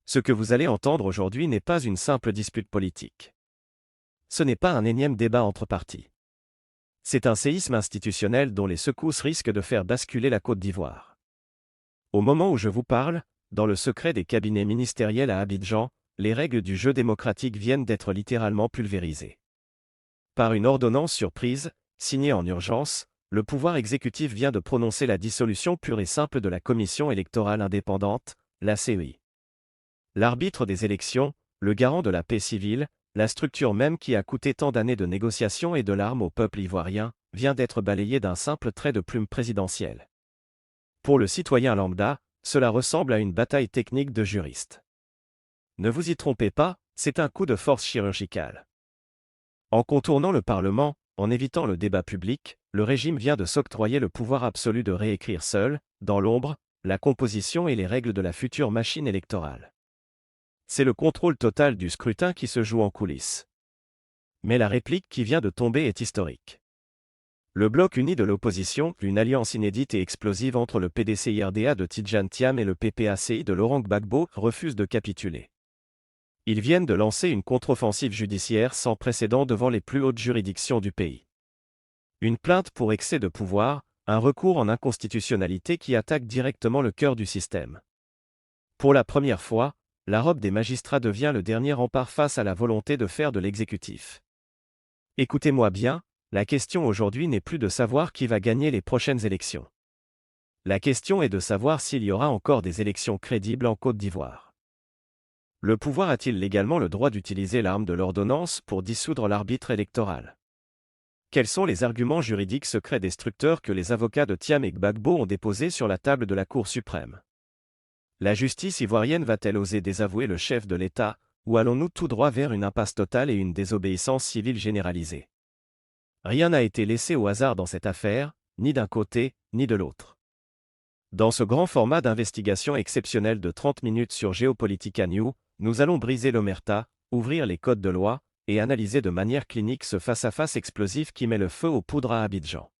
Ce que vous allez entendre aujourd'hui n'est pas une simple dispute politique. Ce n'est pas un énième débat entre partis. C'est un séisme institutionnel dont les secousses risquent de faire basculer la Côte d'Ivoire. Au moment où je vous parle, dans le secret des cabinets ministériels à Abidjan, les règles du jeu démocratique viennent d'être littéralement pulvérisées. Par une ordonnance surprise, signée en urgence, le pouvoir exécutif vient de prononcer la dissolution pure et simple de la Commission électorale indépendante, la CEI. L'arbitre des élections, le garant de la paix civile, la structure même qui a coûté tant d'années de négociations et de larmes au peuple ivoirien, vient d'être balayée d'un simple trait de plume présidentiel. Pour le citoyen lambda, cela ressemble à une bataille technique de juristes. Ne vous y trompez pas, c'est un coup de force chirurgicale. En contournant le Parlement, en évitant le débat public, le régime vient de s'octroyer le pouvoir absolu de réécrire seul, dans l'ombre, la composition et les règles de la future machine électorale. C'est le contrôle total du scrutin qui se joue en coulisses. Mais la réplique qui vient de tomber est historique. Le bloc uni de l'opposition, une alliance inédite et explosive entre le PDCIRDA de Tidjane Thiam et le PPACI de Laurent Gbagbo, refuse de capituler. Ils viennent de lancer une contre-offensive judiciaire sans précédent devant les plus hautes juridictions du pays. Une plainte pour excès de pouvoir, un recours en inconstitutionnalité qui attaque directement le cœur du système. Pour la première fois, la robe des magistrats devient le dernier rempart face à la volonté de faire de l'exécutif. Écoutez-moi bien, la question aujourd'hui n'est plus de savoir qui va gagner les prochaines élections. La question est de savoir s'il y aura encore des élections crédibles en Côte d'Ivoire. Le pouvoir a-t-il légalement le droit d'utiliser l'arme de l'ordonnance pour dissoudre l'arbitre électoral? Quels sont les arguments juridiques secrets destructeurs que les avocats de Thiam et Gbagbo ont déposés sur la table de la Cour suprême? La justice ivoirienne va-t-elle oser désavouer le chef de l'État, ou allons-nous tout droit vers une impasse totale et une désobéissance civile généralisée? Rien n'a été laissé au hasard dans cette affaire, ni d'un côté, ni de l'autre. Dans ce grand format d'investigation exceptionnel de 30 minutes sur Geopolitica News, nous allons briser l'omerta, ouvrir les codes de loi, et analyser de manière clinique ce face-à-face explosif qui met le feu aux poudres à Abidjan.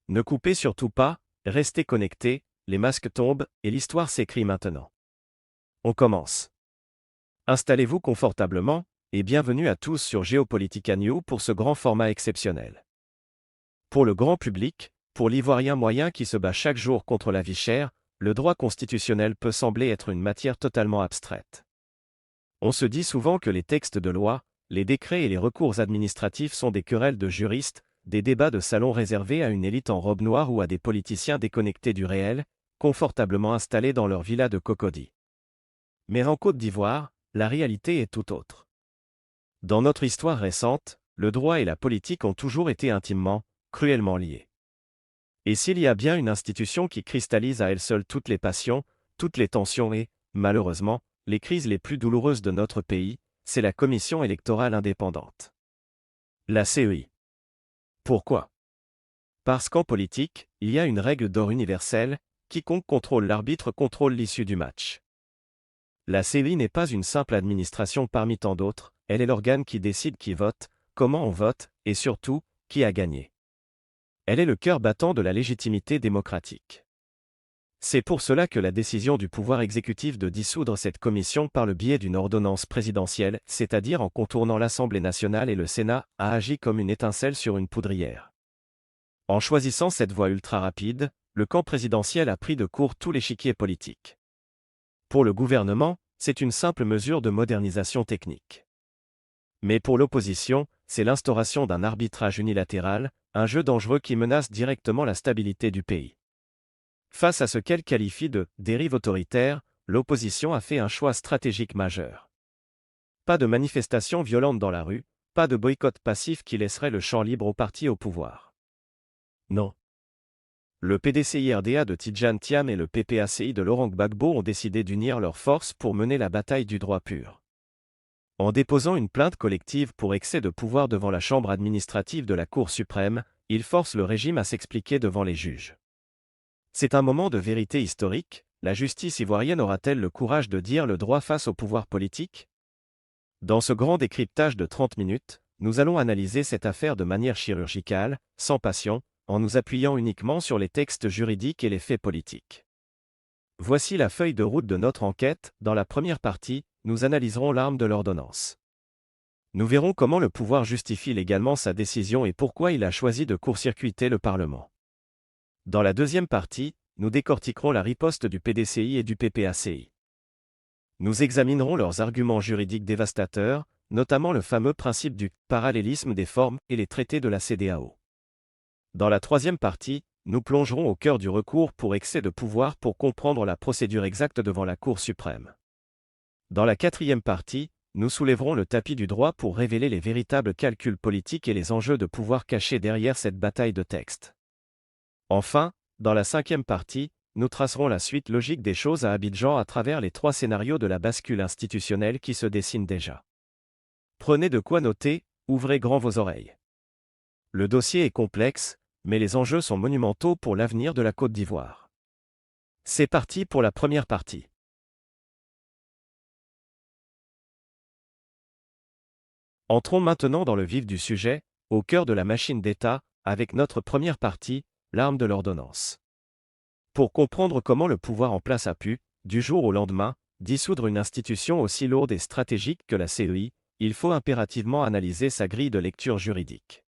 Ne coupez surtout pas, restez connectés, les masques tombent, et l'histoire s'écrit maintenant. On commence. Installez-vous confortablement, et bienvenue à tous sur Geopolitica News pour ce grand format exceptionnel. Pour le grand public, pour l'Ivoirien moyen qui se bat chaque jour contre la vie chère, le droit constitutionnel peut sembler être une matière totalement abstraite. On se dit souvent que les textes de loi, les décrets et les recours administratifs sont des querelles de juristes, des débats de salon réservés à une élite en robe noire ou à des politiciens déconnectés du réel, confortablement installés dans leur villa de Cocody. Mais en Côte d'Ivoire, la réalité est tout autre. Dans notre histoire récente, le droit et la politique ont toujours été intimement, cruellement liés. Et s'il y a bien une institution qui cristallise à elle seule toutes les passions, toutes les tensions et, malheureusement, les crises les plus douloureuses de notre pays, c'est la Commission électorale indépendante. La CEI. Pourquoi? Parce qu'en politique, il y a une règle d'or universelle, quiconque contrôle l'arbitre contrôle l'issue du match. La CEI n'est pas une simple administration parmi tant d'autres, elle est l'organe qui décide qui vote, comment on vote, et surtout, qui a gagné. Elle est le cœur battant de la légitimité démocratique. C'est pour cela que la décision du pouvoir exécutif de dissoudre cette commission par le biais d'une ordonnance présidentielle, c'est-à-dire en contournant l'Assemblée nationale et le Sénat, a agi comme une étincelle sur une poudrière. En choisissant cette voie ultra rapide, le camp présidentiel a pris de court tout l'échiquier politique. Pour le gouvernement, c'est une simple mesure de modernisation technique. Mais pour l'opposition, c'est l'instauration d'un arbitrage unilatéral, un jeu dangereux qui menace directement la stabilité du pays. Face à ce qu'elle qualifie de « dérive autoritaire », l'opposition a fait un choix stratégique majeur. Pas de manifestations violentes dans la rue, pas de boycott passif qui laisserait le champ libre aux partis au pouvoir. Non. Le PDCIRDA de Tidjane Thiam et le PPACI de Laurent Gbagbo ont décidé d'unir leurs forces pour mener la bataille du droit pur. En déposant une plainte collective pour excès de pouvoir devant la chambre administrative de la Cour suprême, ils forcent le régime à s'expliquer devant les juges. C'est un moment de vérité historique, la justice ivoirienne aura-t-elle le courage de dire le droit face au pouvoir politique? Dans ce grand décryptage de 30 minutes, nous allons analyser cette affaire de manière chirurgicale, sans passion, en nous appuyant uniquement sur les textes juridiques et les faits politiques. Voici la feuille de route de notre enquête. Dans la première partie, nous analyserons l'arme de l'ordonnance. Nous verrons comment le pouvoir justifie légalement sa décision et pourquoi il a choisi de court-circuiter le Parlement. Dans la deuxième partie, nous décortiquerons la riposte du PDCI et du PPACI. Nous examinerons leurs arguments juridiques dévastateurs, notamment le fameux principe du parallélisme des formes et les traités de la CEDEAO. Dans la troisième partie, nous plongerons au cœur du recours pour excès de pouvoir pour comprendre la procédure exacte devant la Cour suprême. Dans la quatrième partie, nous soulèverons le tapis du droit pour révéler les véritables calculs politiques et les enjeux de pouvoir cachés derrière cette bataille de textes. Enfin, dans la cinquième partie, nous tracerons la suite logique des choses à Abidjan à travers les 3 scénarios de la bascule institutionnelle qui se dessinent déjà. Prenez de quoi noter, ouvrez grand vos oreilles. Le dossier est complexe, mais les enjeux sont monumentaux pour l'avenir de la Côte d'Ivoire. C'est parti pour la première partie. Entrons maintenant dans le vif du sujet, au cœur de la machine d'État, avec notre première partie, l'arme de l'ordonnance. Pour comprendre comment le pouvoir en place a pu, du jour au lendemain, dissoudre une institution aussi lourde et stratégique que la CEI, il faut impérativement analyser sa grille de lecture juridique.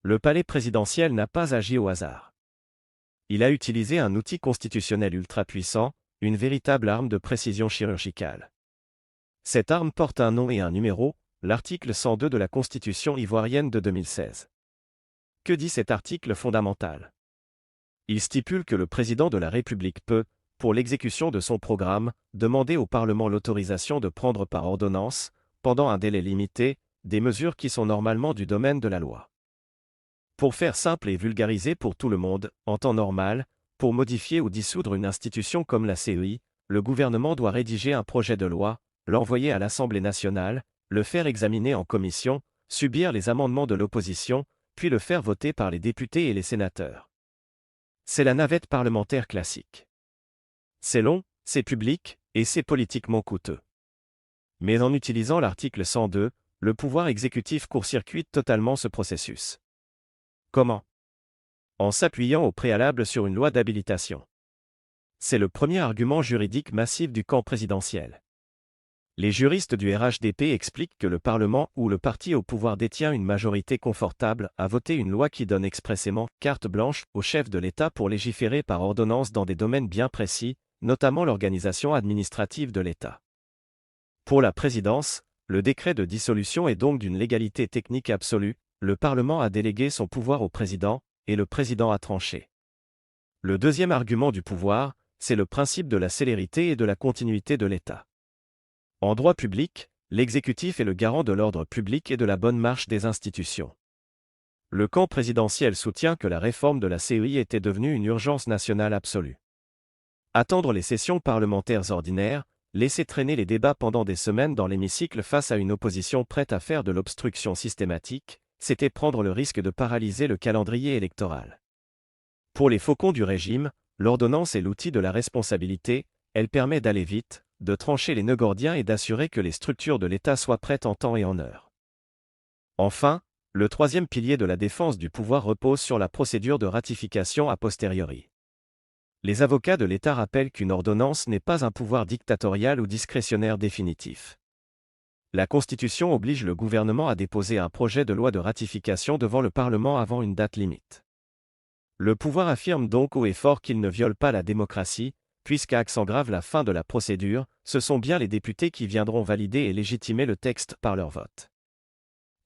Le palais présidentiel n'a pas agi au hasard. Il a utilisé un outil constitutionnel ultra puissant, une véritable arme de précision chirurgicale. Cette arme porte un nom et un numéro, l'article 102 de la Constitution ivoirienne de 2016. Que dit cet article fondamental ? Il stipule que le président de la République peut, pour l'exécution de son programme, demander au Parlement l'autorisation de prendre par ordonnance, pendant un délai limité, des mesures qui sont normalement du domaine de la loi. Pour faire simple et vulgarisé pour tout le monde, en temps normal, pour modifier ou dissoudre une institution comme la CEI, le gouvernement doit rédiger un projet de loi, l'envoyer à l'Assemblée nationale, le faire examiner en commission, subir les amendements de l'opposition, puis le faire voter par les députés et les sénateurs. C'est la navette parlementaire classique. C'est long, c'est public, et c'est politiquement coûteux. Mais en utilisant l'article 102, le pouvoir exécutif court-circuite totalement ce processus. Comment ? En s'appuyant au préalable sur une loi d'habilitation. C'est le premier argument juridique massif du camp présidentiel. Les juristes du RHDP expliquent que le Parlement ou le parti au pouvoir détient une majorité confortable à voter une loi qui donne expressément carte blanche au chef de l'État pour légiférer par ordonnance dans des domaines bien précis, notamment l'organisation administrative de l'État. Pour la présidence, le décret de dissolution est donc d'une légalité technique absolue, le Parlement a délégué son pouvoir au président, et le président a tranché. Le deuxième argument du pouvoir, c'est le principe de la célérité et de la continuité de l'État. En droit public, l'exécutif est le garant de l'ordre public et de la bonne marche des institutions. Le camp présidentiel soutient que la réforme de la CEI était devenue une urgence nationale absolue. Attendre les sessions parlementaires ordinaires, laisser traîner les débats pendant des semaines dans l'hémicycle face à une opposition prête à faire de l'obstruction systématique, c'était prendre le risque de paralyser le calendrier électoral. Pour les faucons du régime, l'ordonnance est l'outil de la responsabilité, elle permet d'aller vite, de trancher les nœuds gordiens et d'assurer que les structures de l'État soient prêtes en temps et en heure. Enfin, le troisième pilier de la défense du pouvoir repose sur la procédure de ratification a posteriori. Les avocats de l'État rappellent qu'une ordonnance n'est pas un pouvoir dictatorial ou discrétionnaire définitif. La Constitution oblige le gouvernement à déposer un projet de loi de ratification devant le Parlement avant une date limite. Le pouvoir affirme donc haut et fort qu'il ne viole pas la démocratie, puisqu'à accent grave la fin de la procédure, ce sont bien les députés qui viendront valider et légitimer le texte par leur vote.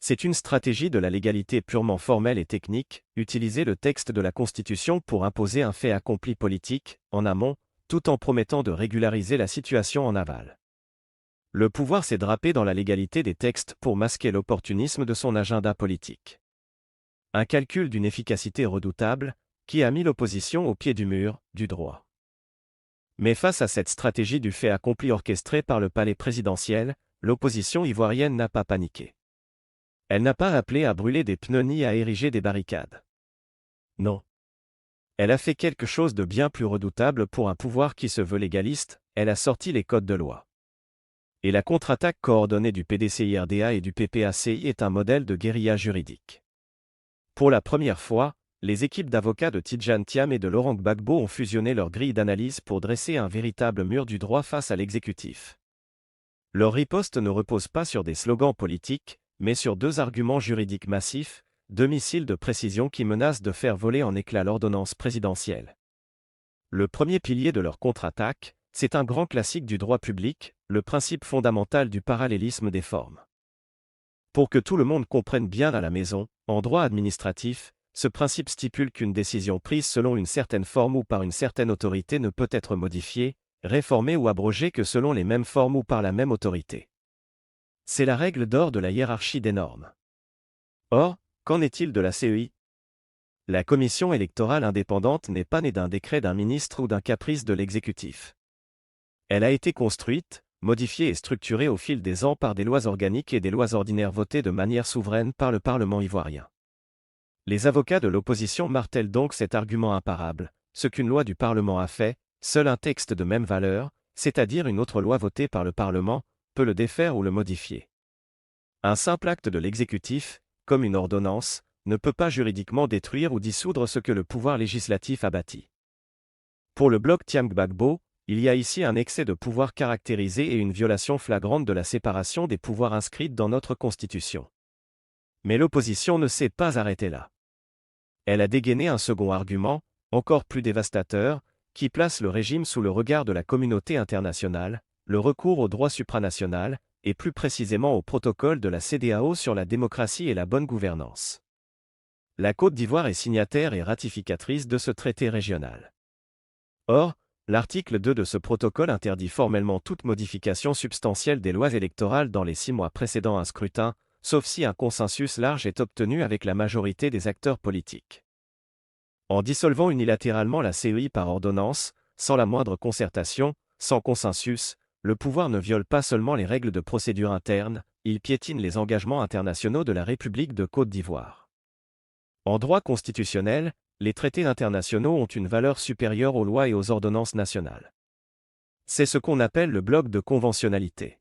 C'est une stratégie de la légalité purement formelle et technique, utiliser le texte de la Constitution pour imposer un fait accompli politique, en amont, tout en promettant de régulariser la situation en aval. Le pouvoir s'est drapé dans la légalité des textes pour masquer l'opportunisme de son agenda politique. Un calcul d'une efficacité redoutable, qui a mis l'opposition au pied du mur, du droit. Mais face à cette stratégie du fait accompli orchestrée par le palais présidentiel, l'opposition ivoirienne n'a pas paniqué. Elle n'a pas appelé à brûler des pneus ni à ériger des barricades. Non. Elle a fait quelque chose de bien plus redoutable pour un pouvoir qui se veut légaliste, elle a sorti les codes de loi. Et la contre-attaque coordonnée du PDCI-RDA et du PPACI est un modèle de guérilla juridique. Pour la première fois, les équipes d'avocats de Tidjane Thiam et de Laurent Gbagbo ont fusionné leurs grilles d'analyse pour dresser un véritable mur du droit face à l'exécutif. Leur riposte ne repose pas sur des slogans politiques, mais sur deux arguments juridiques massifs, deux missiles de précision qui menacent de faire voler en éclats l'ordonnance présidentielle. Le premier pilier de leur contre-attaque, c'est un grand classique du droit public, le principe fondamental du parallélisme des formes. Pour que tout le monde comprenne bien à la maison, en droit administratif, ce principe stipule qu'une décision prise selon une certaine forme ou par une certaine autorité ne peut être modifiée, réformée ou abrogée que selon les mêmes formes ou par la même autorité. C'est la règle d'or de la hiérarchie des normes. Or, qu'en est-il de la CEI? La commission électorale indépendante n'est pas née d'un décret d'un ministre ou d'un caprice de l'exécutif. Elle a été construite, modifiée et structurée au fil des ans par des lois organiques et des lois ordinaires votées de manière souveraine par le Parlement ivoirien. Les avocats de l'opposition martèlent donc cet argument imparable: ce qu'une loi du Parlement a fait, seul un texte de même valeur, c'est-à-dire une autre loi votée par le Parlement, peut le défaire ou le modifier. Un simple acte de l'exécutif, comme une ordonnance, ne peut pas juridiquement détruire ou dissoudre ce que le pouvoir législatif a bâti. Pour le bloc Thiam Gbagbo, il y a ici un excès de pouvoir caractérisé et une violation flagrante de la séparation des pouvoirs inscrite dans notre Constitution. Mais l'opposition ne s'est pas arrêtée là. Elle a dégainé un second argument, encore plus dévastateur, qui place le régime sous le regard de la communauté internationale, le recours au droit supranational, et plus précisément au protocole de la CEDEAO sur la démocratie et la bonne gouvernance. La Côte d'Ivoire est signataire et ratificatrice de ce traité régional. Or, l'article 2 de ce protocole interdit formellement toute modification substantielle des lois électorales dans les 6 mois précédant un scrutin, sauf si un consensus large est obtenu avec la majorité des acteurs politiques. En dissolvant unilatéralement la CEI par ordonnance, sans la moindre concertation, sans consensus, le pouvoir ne viole pas seulement les règles de procédure interne, il piétine les engagements internationaux de la République de Côte d'Ivoire. En droit constitutionnel, les traités internationaux ont une valeur supérieure aux lois et aux ordonnances nationales. C'est ce qu'on appelle le bloc de conventionnalité.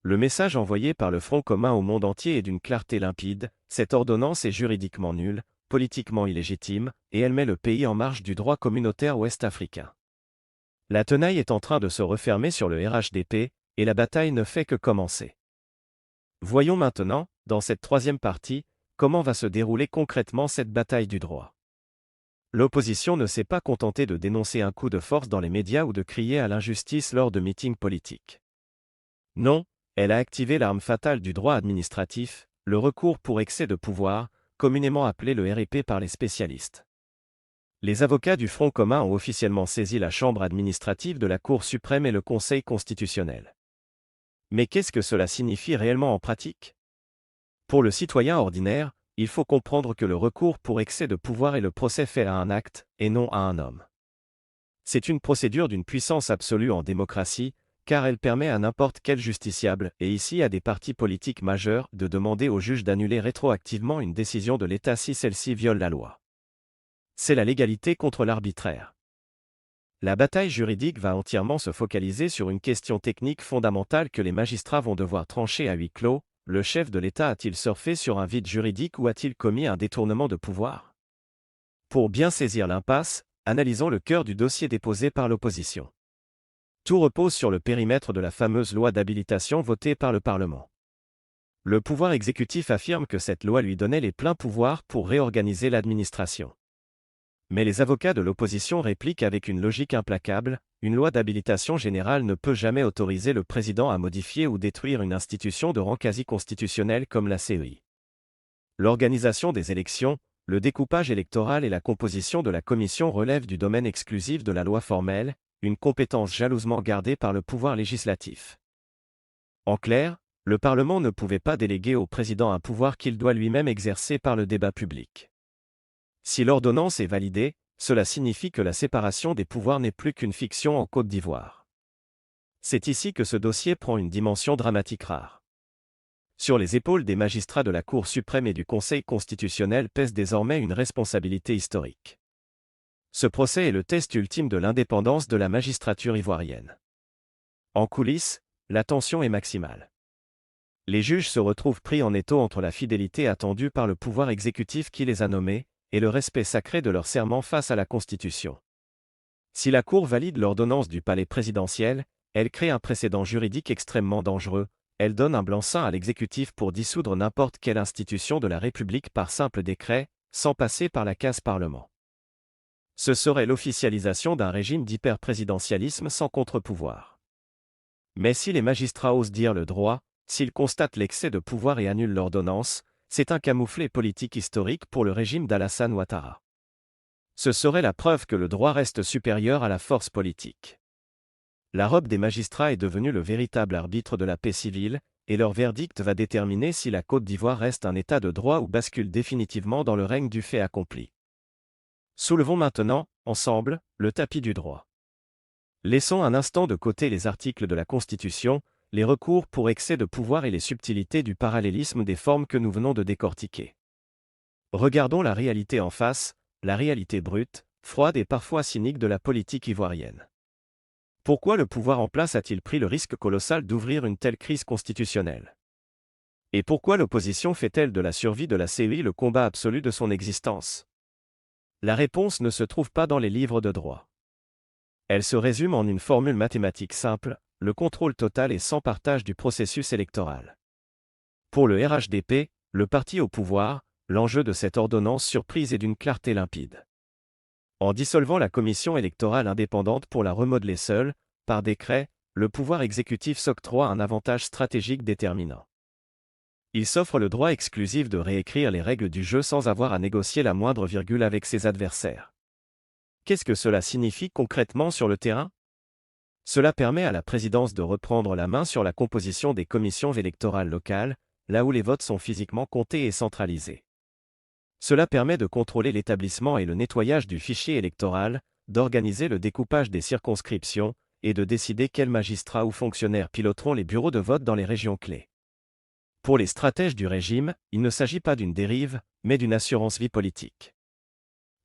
Le message envoyé par le Front commun au monde entier est d'une clarté limpide: cette ordonnance est juridiquement nulle, politiquement illégitime, et elle met le pays en marge du droit communautaire ouest-africain. La tenaille est en train de se refermer sur le RHDP, et la bataille ne fait que commencer. Voyons maintenant, dans cette troisième partie, comment va se dérouler concrètement cette bataille du droit. L'opposition ne s'est pas contentée de dénoncer un coup de force dans les médias ou de crier à l'injustice lors de meetings politiques. Non, elle a activé l'arme fatale du droit administratif, le recours pour excès de pouvoir, communément appelé le REP par les spécialistes. Les avocats du Front commun ont officiellement saisi la Chambre administrative de la Cour suprême et le Conseil constitutionnel. Mais qu'est-ce que cela signifie réellement en pratique? Pour le citoyen ordinaire, il faut comprendre que le recours pour excès de pouvoir est le procès fait à un acte, et non à un homme. C'est une procédure d'une puissance absolue en démocratie, car elle permet à n'importe quel justiciable, et ici à des partis politiques majeurs, de demander au juge d'annuler rétroactivement une décision de l'État si celle-ci viole la loi. C'est la légalité contre l'arbitraire. La bataille juridique va entièrement se focaliser sur une question technique fondamentale que les magistrats vont devoir trancher à huis clos: le chef de l'État a-t-il surfé sur un vide juridique ou a-t-il commis un détournement de pouvoir? Pour bien saisir l'impasse, analysons le cœur du dossier déposé par l'opposition. Tout repose sur le périmètre de la fameuse loi d'habilitation votée par le Parlement. Le pouvoir exécutif affirme que cette loi lui donnait les pleins pouvoirs pour réorganiser l'administration. Mais les avocats de l'opposition répliquent avec une logique implacable: une loi d'habilitation générale ne peut jamais autoriser le président à modifier ou détruire une institution de rang quasi-constitutionnel comme la CEI. L'organisation des élections, le découpage électoral et la composition de la commission relèvent du domaine exclusif de la loi formelle, une compétence jalousement gardée par le pouvoir législatif. En clair, le Parlement ne pouvait pas déléguer au président un pouvoir qu'il doit lui-même exercer par le débat public. Si l'ordonnance est validée, cela signifie que la séparation des pouvoirs n'est plus qu'une fiction en Côte d'Ivoire. C'est ici que ce dossier prend une dimension dramatique rare. Sur les épaules des magistrats de la Cour suprême et du Conseil constitutionnel pèse désormais une responsabilité historique. Ce procès est le test ultime de l'indépendance de la magistrature ivoirienne. En coulisses, la tension est maximale. Les juges se retrouvent pris en étau entre la fidélité attendue par le pouvoir exécutif qui les a nommés, et le respect sacré de leur serment face à la Constitution. Si la Cour valide l'ordonnance du palais présidentiel, elle crée un précédent juridique extrêmement dangereux, elle donne un blanc-seing à l'exécutif pour dissoudre n'importe quelle institution de la République par simple décret, sans passer par la case Parlement. Ce serait l'officialisation d'un régime d'hyper-présidentialisme sans contre-pouvoir. Mais si les magistrats osent dire le droit, s'ils constatent l'excès de pouvoir et annulent l'ordonnance, c'est un camouflet politique historique pour le régime d'Alassane Ouattara. Ce serait la preuve que le droit reste supérieur à la force politique. La robe des magistrats est devenue le véritable arbitre de la paix civile, et leur verdict va déterminer si la Côte d'Ivoire reste un état de droit ou bascule définitivement dans le règne du fait accompli. Soulevons maintenant, ensemble, le tapis du droit. Laissons un instant de côté les articles de la Constitution, les recours pour excès de pouvoir et les subtilités du parallélisme des formes que nous venons de décortiquer. Regardons la réalité en face, la réalité brute, froide et parfois cynique de la politique ivoirienne. Pourquoi le pouvoir en place a-t-il pris le risque colossal d'ouvrir une telle crise constitutionnelle? Et pourquoi l'opposition fait-elle de la survie de la CEI le combat absolu de son existence? La réponse ne se trouve pas dans les livres de droit. Elle se résume en une formule mathématique simple, le contrôle total et sans partage du processus électoral. Pour le RHDP, le parti au pouvoir, l'enjeu de cette ordonnance surprise est d'une clarté limpide. En dissolvant la commission électorale indépendante pour la remodeler seule, par décret, le pouvoir exécutif s'octroie un avantage stratégique déterminant. Il s'offre le droit exclusif de réécrire les règles du jeu sans avoir à négocier la moindre virgule avec ses adversaires. Qu'est-ce que cela signifie concrètement sur le terrain? Cela permet à la présidence de reprendre la main sur la composition des commissions électorales locales, là où les votes sont physiquement comptés et centralisés. Cela permet de contrôler l'établissement et le nettoyage du fichier électoral, d'organiser le découpage des circonscriptions, et de décider quels magistrats ou fonctionnaires piloteront les bureaux de vote dans les régions clés. Pour les stratèges du régime, il ne s'agit pas d'une dérive, mais d'une assurance vie politique.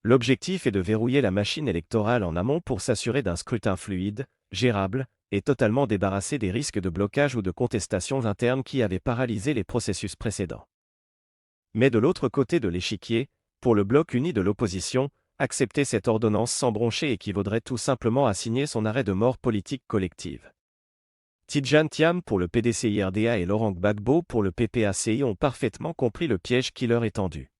L'objectif est de verrouiller la machine électorale en amont pour s'assurer d'un scrutin fluide, gérable, et totalement débarrassé des risques de blocage ou de contestations internes qui avaient paralysé les processus précédents. Mais de l'autre côté de l'échiquier, pour le bloc uni de l'opposition, accepter cette ordonnance sans broncher équivaudrait tout simplement à signer son arrêt de mort politique collective. Tidjane Thiam pour le PDCIRDA et Laurent Gbagbo pour le PPACI ont parfaitement compris le piège qui leur est tendu.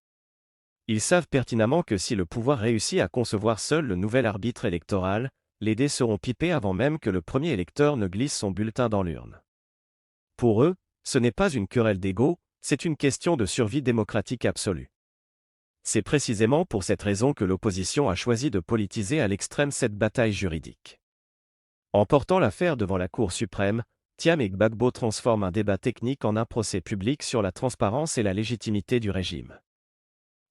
Ils savent pertinemment que si le pouvoir réussit à concevoir seul le nouvel arbitre électoral, les dés seront pipés avant même que le premier électeur ne glisse son bulletin dans l'urne. Pour eux, ce n'est pas une querelle d'ego, c'est une question de survie démocratique absolue. C'est précisément pour cette raison que l'opposition a choisi de politiser à l'extrême cette bataille juridique. En portant l'affaire devant la Cour suprême, Thiam et Gbagbo transforment un débat technique en un procès public sur la transparence et la légitimité du régime.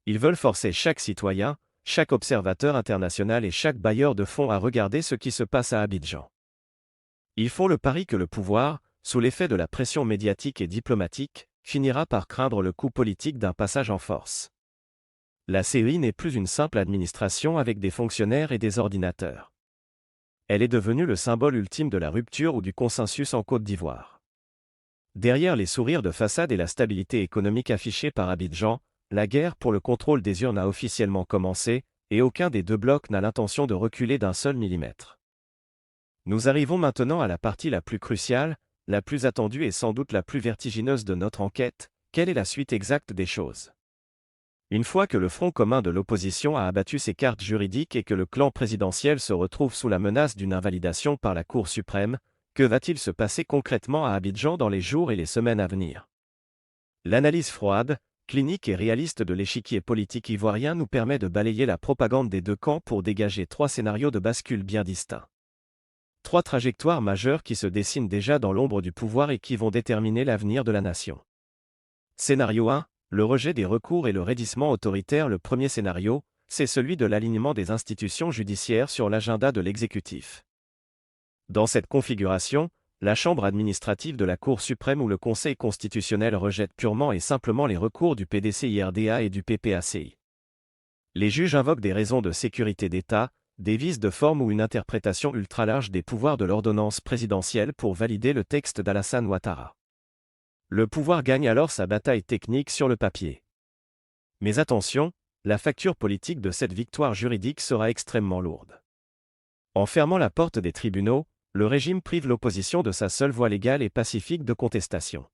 Ils veulent forcer chaque citoyen, chaque observateur international et chaque bailleur de fonds à regarder ce qui se passe à Abidjan. Ils font le pari que le pouvoir, sous l'effet de la pression médiatique et diplomatique, finira par craindre le coup politique d'un passage en force. La CEI n'est plus une simple administration avec des fonctionnaires et des ordinateurs. Elle est devenue le symbole ultime de la rupture ou du consensus en Côte d'Ivoire. Derrière les sourires de façade et la stabilité économique affichée par Abidjan, la guerre pour le contrôle des urnes a officiellement commencé, et aucun des deux blocs n'a l'intention de reculer d'un seul millimètre. Nous arrivons maintenant à la partie la plus cruciale, la plus attendue et sans doute la plus vertigineuse de notre enquête. Quelle est la suite exacte des choses? Une fois que le Front commun de l'opposition a abattu ses cartes juridiques et que le clan présidentiel se retrouve sous la menace d'une invalidation par la Cour suprême, que va-t-il se passer concrètement à Abidjan dans les jours et les semaines à venir? L'analyse froide, clinique et réaliste de l'échiquier politique ivoirien nous permet de balayer la propagande des deux camps pour dégager trois scénarios de bascule bien distincts. Trois trajectoires majeures qui se dessinent déjà dans l'ombre du pouvoir et qui vont déterminer l'avenir de la nation. Scénario 1, le rejet des recours et le raidissement autoritaire. Le premier scénario, c'est celui de l'alignement des institutions judiciaires sur l'agenda de l'exécutif. Dans cette configuration, la Chambre administrative de la Cour suprême ou le Conseil constitutionnel rejette purement et simplement les recours du PDCIRDA et du PPACI. Les juges invoquent des raisons de sécurité d'État, des vices de forme ou une interprétation ultra-large des pouvoirs de l'ordonnance présidentielle pour valider le texte d'Alassane Ouattara. Le pouvoir gagne alors sa bataille technique sur le papier. Mais attention, la facture politique de cette victoire juridique sera extrêmement lourde. En fermant la porte des tribunaux, le régime prive l'opposition de sa seule voie légale et pacifique de contestation.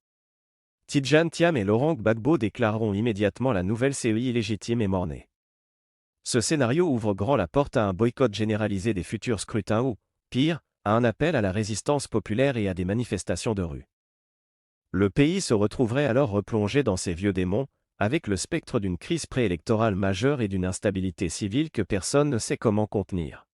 Tidjane Thiam et Laurent Gbagbo déclareront immédiatement la nouvelle CEI illégitime et mort-née. Ce scénario ouvre grand la porte à un boycott généralisé des futurs scrutins ou, pire, à un appel à la résistance populaire et à des manifestations de rue. Le pays se retrouverait alors replongé dans ses vieux démons, avec le spectre d'une crise préélectorale majeure et d'une instabilité civile que personne ne sait comment contenir.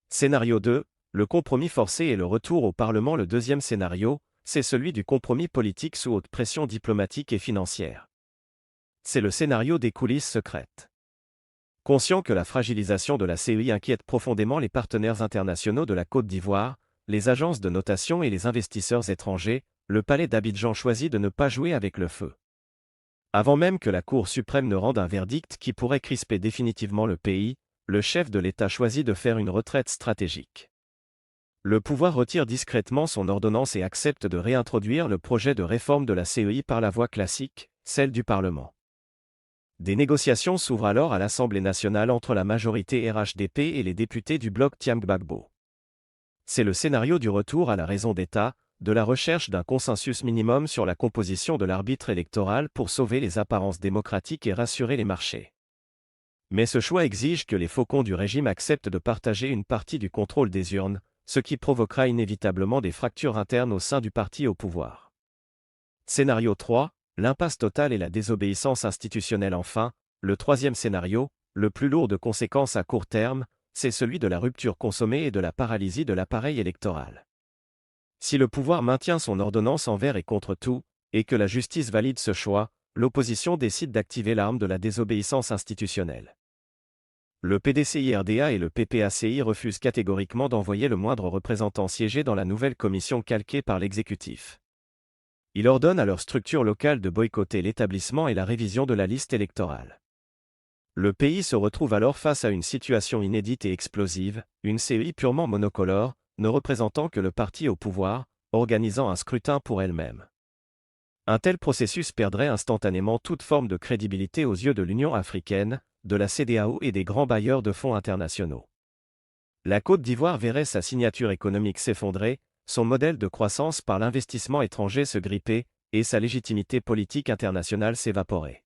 Scénario 2, le compromis forcé et le retour au Parlement. Le deuxième scénario, c'est celui du compromis politique sous haute pression diplomatique et financière. C'est le scénario des coulisses secrètes. Conscient que la fragilisation de la CEI inquiète profondément les partenaires internationaux de la Côte d'Ivoire, les agences de notation et les investisseurs étrangers, le palais d'Abidjan choisit de ne pas jouer avec le feu. Avant même que la Cour suprême ne rende un verdict qui pourrait crisper définitivement le pays, le chef de l'État choisit de faire une retraite stratégique. Le pouvoir retire discrètement son ordonnance et accepte de réintroduire le projet de réforme de la CEI par la voie classique, celle du Parlement. Des négociations s'ouvrent alors à l'Assemblée nationale entre la majorité RHDP et les députés du bloc Thiam Gbagbo. C'est le scénario du retour à la raison d'État, de la recherche d'un consensus minimum sur la composition de l'arbitre électoral pour sauver les apparences démocratiques et rassurer les marchés. Mais ce choix exige que les faucons du régime acceptent de partager une partie du contrôle des urnes, ce qui provoquera inévitablement des fractures internes au sein du parti au pouvoir. Scénario 3, l'impasse totale et la désobéissance institutionnelle. Enfin, le troisième scénario, le plus lourd de conséquences à court terme, c'est celui de la rupture consommée et de la paralysie de l'appareil électoral. Si le pouvoir maintient son ordonnance envers et contre tout, et que la justice valide ce choix, l'opposition décide d'activer l'arme de la désobéissance institutionnelle. Le PDCI-RDA et le PPACI refusent catégoriquement d'envoyer le moindre représentant siéger dans la nouvelle commission calquée par l'exécutif. Il ordonne à leur structure locale de boycotter l'établissement et la révision de la liste électorale. Le pays se retrouve alors face à une situation inédite et explosive, une CEI purement monocolore, ne représentant que le parti au pouvoir, organisant un scrutin pour elle-même. Un tel processus perdrait instantanément toute forme de crédibilité aux yeux de l'Union africaine, de la CEDEAO et des grands bailleurs de fonds internationaux. La Côte d'Ivoire verrait sa signature économique s'effondrer, son modèle de croissance par l'investissement étranger se gripper, et sa légitimité politique internationale s'évaporer.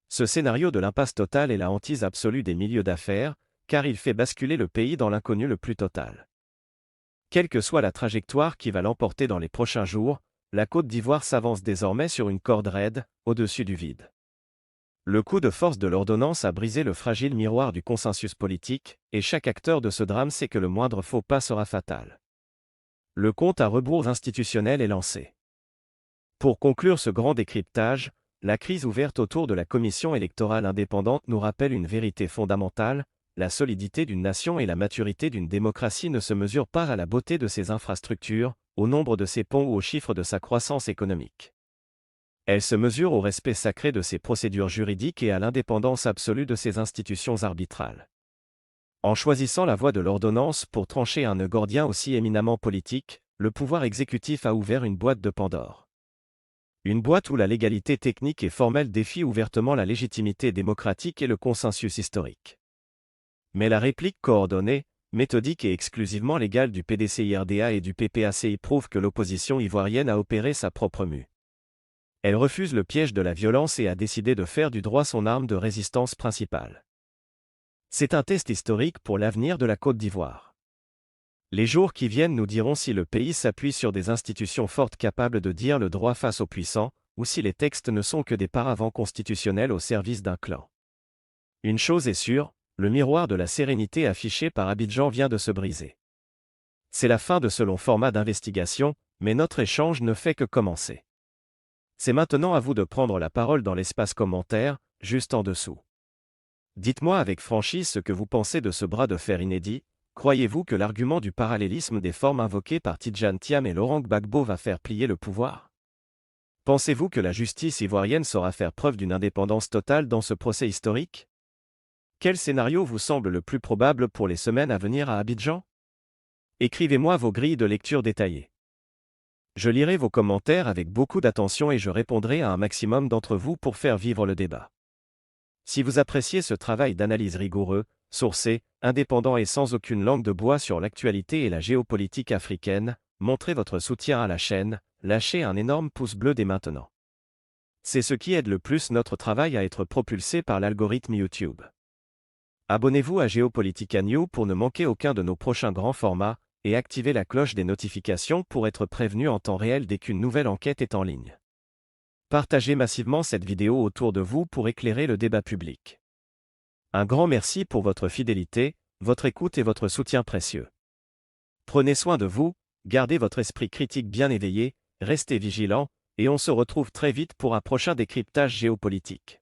Ce scénario de l'impasse totale est la hantise absolue des milieux d'affaires, car il fait basculer le pays dans l'inconnu le plus total. Quelle que soit la trajectoire qui va l'emporter dans les prochains jours, la Côte d'Ivoire s'avance désormais sur une corde raide, au-dessus du vide. Le coup de force de l'ordonnance a brisé le fragile miroir du consensus politique, et chaque acteur de ce drame sait que le moindre faux pas sera fatal. Le compte à rebours institutionnel est lancé. Pour conclure ce grand décryptage, la crise ouverte autour de la commission électorale indépendante nous rappelle une vérité fondamentale: la solidité d'une nation et la maturité d'une démocratie ne se mesurent pas à la beauté de ses infrastructures, au nombre de ses ponts ou au chiffre de sa croissance économique. Elles se mesurent au respect sacré de ses procédures juridiques et à l'indépendance absolue de ses institutions arbitrales. En choisissant la voie de l'ordonnance pour trancher un nœud gordien aussi éminemment politique, le pouvoir exécutif a ouvert une boîte de Pandore. Une boîte où la légalité technique et formelle défie ouvertement la légitimité démocratique et le consensus historique. Mais la réplique coordonnée, méthodique et exclusivement légale du PDCI-RDA et du PPACI prouve que l'opposition ivoirienne a opéré sa propre mue. Elle refuse le piège de la violence et a décidé de faire du droit son arme de résistance principale. C'est un test historique pour l'avenir de la Côte d'Ivoire. Les jours qui viennent nous diront si le pays s'appuie sur des institutions fortes capables de dire le droit face aux puissants, ou si les textes ne sont que des paravents constitutionnels au service d'un clan. Une chose est sûre, le miroir de la sérénité affiché par Abidjan vient de se briser. C'est la fin de ce long format d'investigation, mais notre échange ne fait que commencer. C'est maintenant à vous de prendre la parole dans l'espace commentaire, juste en dessous. Dites-moi avec franchise ce que vous pensez de ce bras de fer inédit. Croyez-vous que l'argument du parallélisme des formes invoquées par Tidjane Thiam et Laurent Gbagbo va faire plier le pouvoir? Pensez-vous que la justice ivoirienne saura faire preuve d'une indépendance totale dans ce procès historique? Quel scénario vous semble le plus probable pour les semaines à venir à Abidjan? Écrivez-moi vos grilles de lecture détaillées. Je lirai vos commentaires avec beaucoup d'attention et je répondrai à un maximum d'entre vous pour faire vivre le débat. Si vous appréciez ce travail d'analyse rigoureux, sourcé, indépendant et sans aucune langue de bois sur l'actualité et la géopolitique africaine, montrez votre soutien à la chaîne, lâchez un énorme pouce bleu dès maintenant. C'est ce qui aide le plus notre travail à être propulsé par l'algorithme YouTube. Abonnez-vous à Geopolitica News pour ne manquer aucun de nos prochains grands formats, et activez la cloche des notifications pour être prévenu en temps réel dès qu'une nouvelle enquête est en ligne. Partagez massivement cette vidéo autour de vous pour éclairer le débat public. Un grand merci pour votre fidélité, votre écoute et votre soutien précieux. Prenez soin de vous, gardez votre esprit critique bien éveillé, restez vigilant, et on se retrouve très vite pour un prochain décryptage géopolitique.